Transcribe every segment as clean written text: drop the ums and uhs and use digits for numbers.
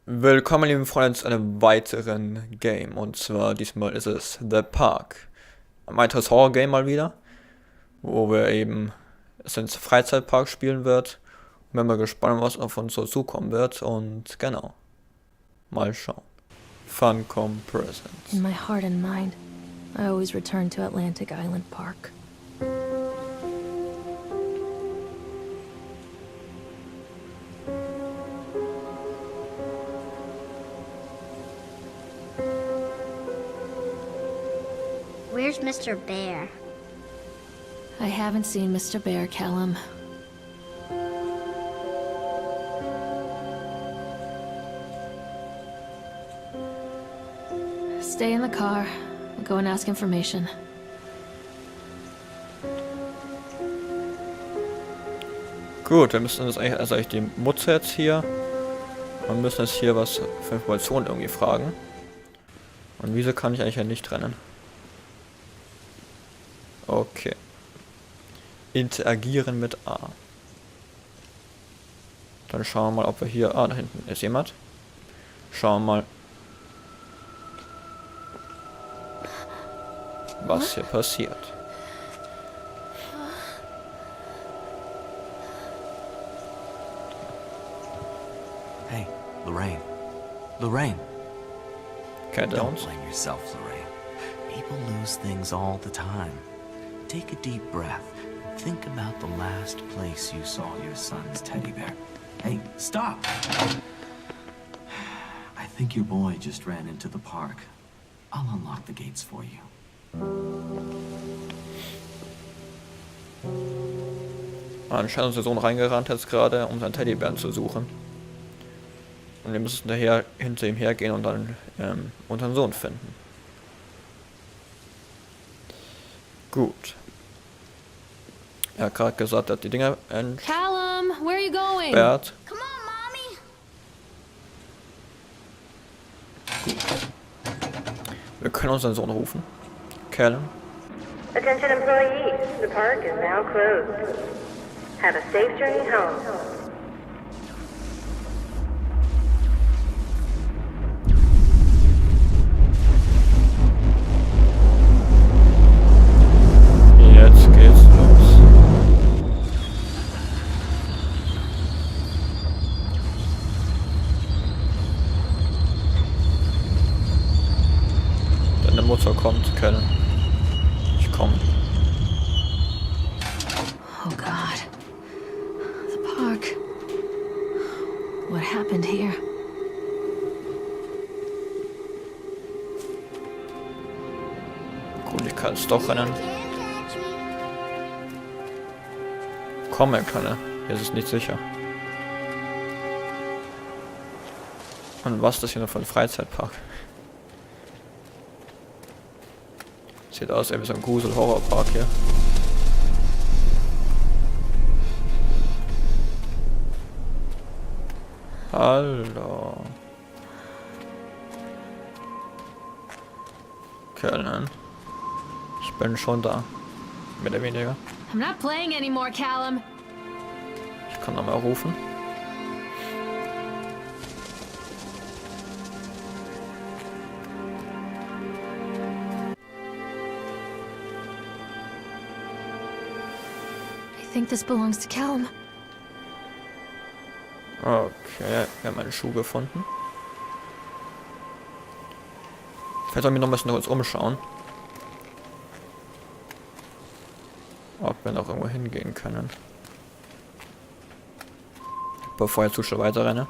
Willkommen, liebe Freunde, zu einem weiteren Game. Und zwar diesmal ist es The Park. Ein weiteres Horror-Game mal wieder, wo wir eben es ins Freizeitpark spielen wird. Und bin mal gespannt, was auf uns so zukommen wird. Und genau, mal schauen. Funcom Presents. In my heart and mind, I always return to Atlantic Island Park. Where's Mr. Bear? I haven't seen Mr. Bear, Callum. Stay in the car. I'll go and ask information. Gut, wir müssen das eigentlich, also die Mutter jetzt hier. Wir müssen jetzt hier was für Informationen irgendwie fragen. Und wieso kann ich eigentlich ja nicht trennen? Okay. Interagieren mit A. Dann schauen wir mal, ob wir hier... Ah, da hinten ist jemand. Schauen wir mal, was hier passiert. Hey, Lorraine. Lorraine. Okay, Don't blame yourself, Lorraine. People lose things all the time. Take a deep breath and think about the last place you saw your son's teddy bear. Hey, stop! I think your boy just ran into the park. I'll unlock the gates for you. Anscheinend ist der Sohn reingerannt jetzt gerade, um seinen Teddybären zu suchen. Und wir müssen daher hinter ihm hergehen und dann unseren Sohn finden. Gut. Er hat gerade gesagt, er hat die Dinger Callum, where are you going? entsperrt. Come on, Mommy! Wir können unseren Sohn rufen. Callum. Attention employees, the park is now closed. Have a safe journey home. Jetzt geht's los. Deine Mutter kommt, Callum. Ich komme. Oh God. The park. What happened here? Gut, ich kann jetzt doch rennen. Can't catch me. Komm, er kann er. Hier ist es nicht sicher. Und was ist das hier noch für ein Freizeitpark? Sieht aus wie so ein Grusel-Horrorpark hier. Hallo. Kerlen. Ich bin schon da. Mehr oder weniger. I'm not playing anymore, Callum. Ich kann nochmal rufen. I think this belongs to Callum. Okay, wir haben einen Schuh gefunden. Vielleicht sollen wir noch ein bisschen kurz umschauen. Ob wir noch irgendwo hingehen können. Bevor ich zu schnell weiterrenne.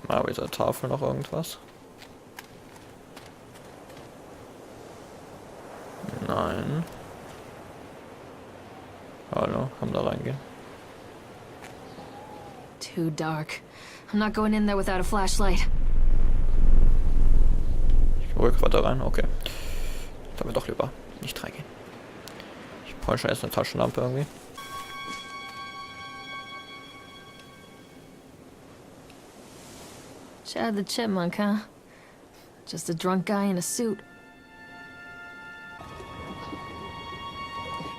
Mal bei dieser Tafel noch irgendwas. Nein. Hallo, kann da reingehen? Too dark. I'm not going in there without a flashlight. Ich ruhig weiter rein, okay. Sollen wir doch lieber nicht reingehen. Ich brauche schon erst eine Taschenlampe irgendwie. Chad the Chipmunk, huh? Just a drunk guy in a suit.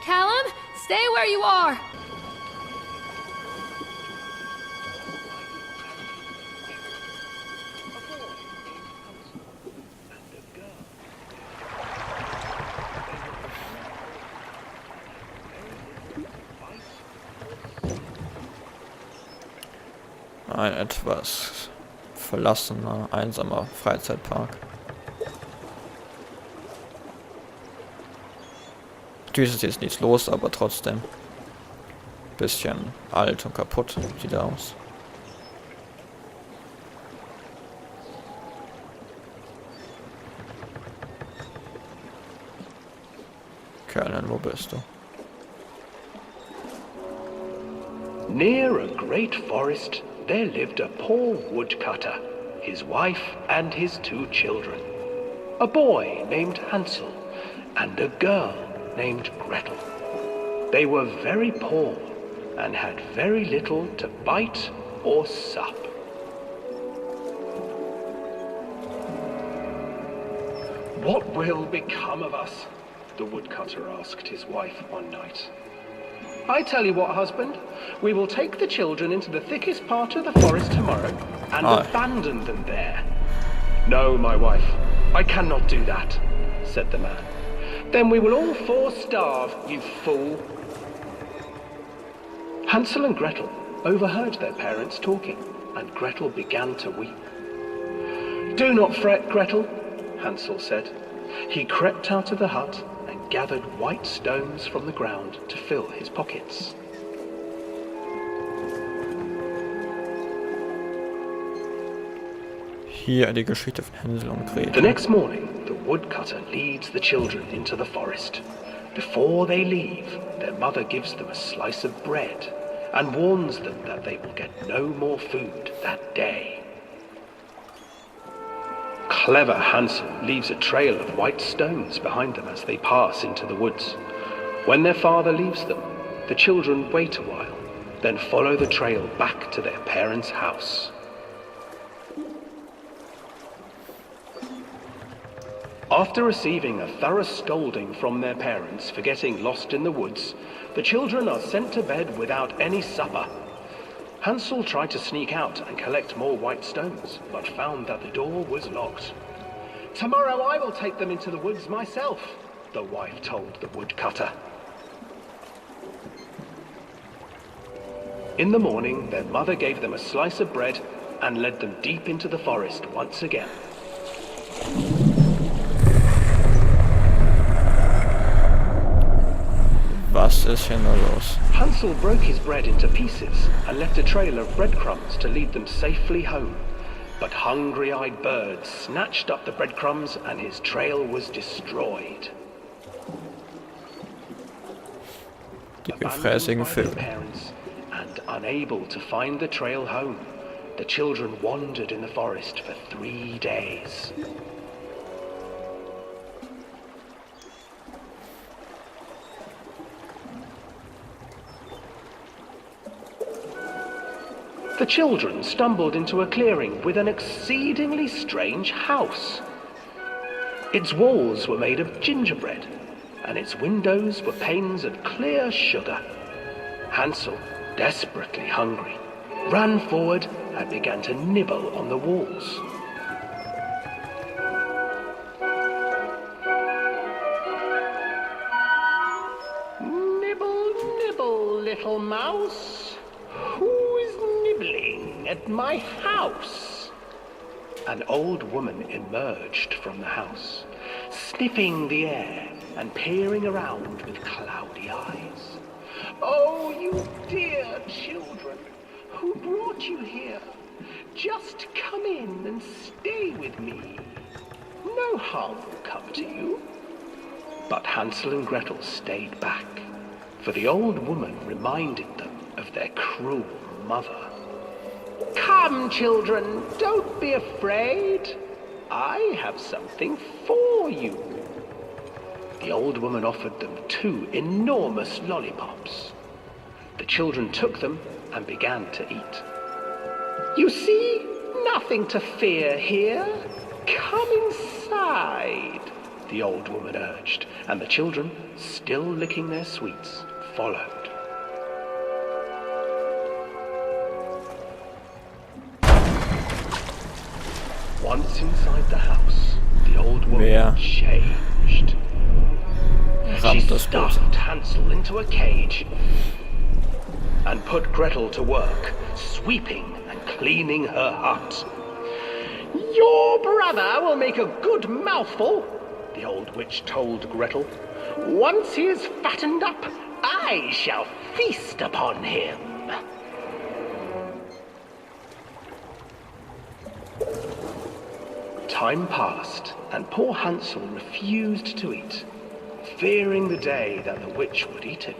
Callum, stay where you are. Ein etwas verlassener, einsamer Freizeitpark. Natürlich ist jetzt nichts los, aber trotzdem. Bisschen alt und kaputt sieht er aus. Kerlen, wo bist du? Near a great forest, there lived a poor woodcutter, his wife and his 2 children. A boy named Hansel and a girl named Gretel. They were very poor and had very little to bite or sup. What will become of us? The woodcutter asked his wife one night. I tell you what, husband, we will take the children into the thickest part of the forest tomorrow and abandon them there. No, my wife, I cannot do that, said the man. Then we will all 4 starve, you fool. Hansel and Gretel overheard their parents talking, and Gretel began to weep. Do not fret, Gretel, Hansel said. He crept out of the hut and gathered white stones from the ground to fill his pockets. Hier die Geschichte von Hänsel und The Gretel. next morning, the woodcutter leads the children into the forest. Before they leave, their mother gives them a slice of bread and warns them that they will get no more food that day. Clever Hansel leaves a trail of white stones behind them as they pass into the woods. When their father leaves them, the children wait a while, then follow the trail back to their parents' house. After receiving a thorough scolding from their parents for getting lost in the woods, the children are sent to bed without any supper. Hansel tried to sneak out and collect more white stones, but found that the door was locked. Tomorrow I will take them into the woods myself, the wife told the woodcutter. In the morning, their mother gave them a slice of bread and led them deep into the forest once again. Was ist hier nur los? Hansel broke his bread into pieces and left a trail of breadcrumbs to lead them safely home. But hungry-eyed birds snatched up the breadcrumbs and his trail was destroyed. Die gefräßigen Abandoned by their Vögel. parents and unable to find the trail home, the children wandered in the forest for 3 days. The children stumbled into a clearing with an exceedingly strange house. Its walls were made of gingerbread, and its windows were panes of clear sugar. Hansel, desperately hungry, ran forward and began to nibble on the walls. Nibble, nibble, little mouse. Who's nibbling at my house? An old woman emerged from the house, sniffing the air and peering around with cloudy eyes. Oh, you dear children, who brought you here? Just come in and stay with me. No harm will come to you. But Hansel and Gretel stayed back, for the old woman reminded them of their cruel mother. Come, children, don't be afraid. I have something for you. The old woman offered them 2 enormous lollipops. The children took them and began to eat. You see, nothing to fear here. Come inside, the old woman urged, and the children, still licking their sweets, followed. Once inside the house, the old woman changed. She stuffed Hansel into a cage and put Gretel to work, sweeping and cleaning her hut. Your brother will make a good mouthful, the old witch told Gretel. Once he is fattened up, I shall feast upon him. Time passed, and poor Hansel refused to eat, fearing the day that the witch would eat him.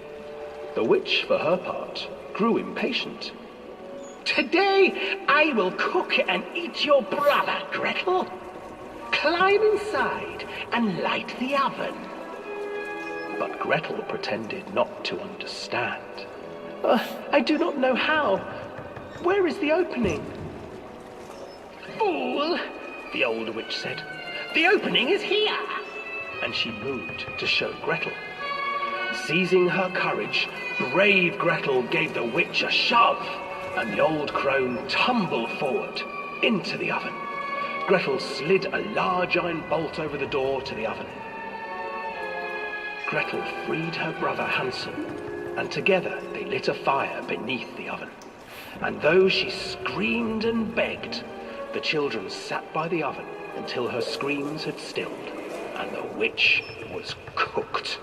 The witch, for her part, grew impatient. Today I will cook and eat your brother, Gretel. Climb inside and light the oven. But Gretel pretended not to understand. I do not know how. Where is the opening? Fool, the old witch said. The opening is here. And she moved to show Gretel. Seizing her courage, brave Gretel gave the witch a shove, and the old crone tumbled forward into the oven. Gretel slid a large iron bolt over the door to the oven. Gretel freed her brother Hansel, and together they lit a fire beneath the oven. And though she screamed and begged, the children sat by the oven until her screams had stilled, and the witch was cooked.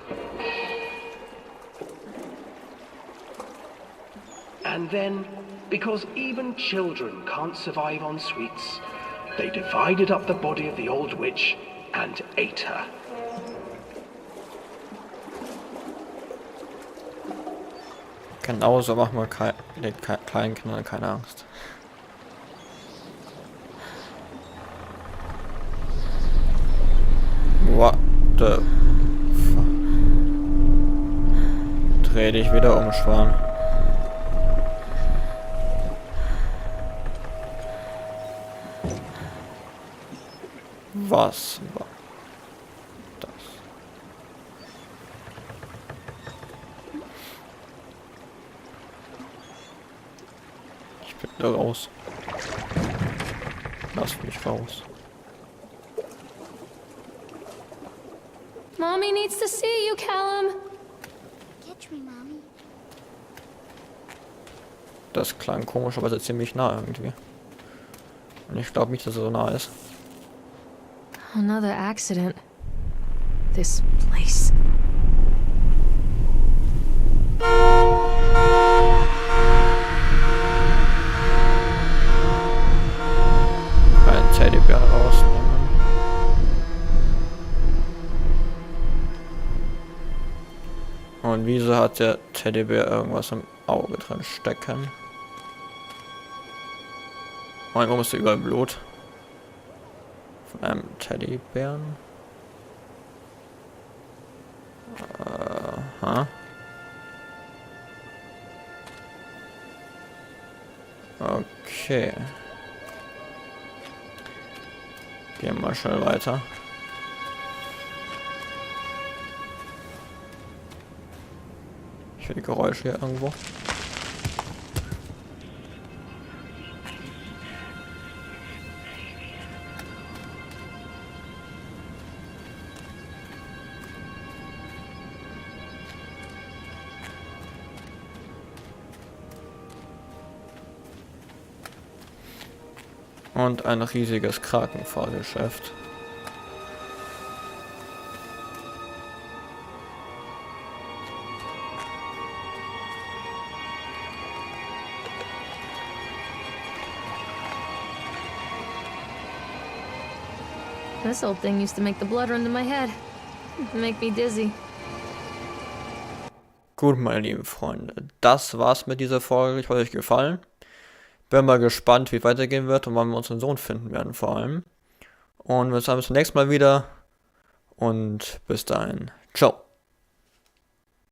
And then, because even children can't survive on sweets, they divided up the body of the old witch and ate her. Genauso machen wir den kleinen Kindern keine Angst. What the fuck? Dreh dich wieder um, Schwan. Was war das? Ich bin da raus. Lass mich raus. Mommy needs to see you, Callum. Catch me, Mommy. Das klang komischerweise ziemlich nah irgendwie. Und ich glaube nicht, dass er so nah ist. Another accident. This place. Einen Teddybär rausnehmen. Und wieso hat der Teddybär irgendwas im Auge drin stecken? Und warum ist da überall Blut? Von einem Teddybären? Aha. Okay. Gehen wir mal schnell weiter. Ich höre die Geräusche hier irgendwo. Und ein riesiges Krakenfahrgeschäft. This old thing used to make the blood run to my head. Make me dizzy. Gut, meine lieben Freunde, das war's mit dieser Folge. Ich hoffe, euch gefallen. Bin mal gespannt, wie es weitergehen wird und wann wir unseren Sohn finden werden vor allem. Und wir sehen uns beim nächsten Mal wieder. Und bis dahin. Ciao.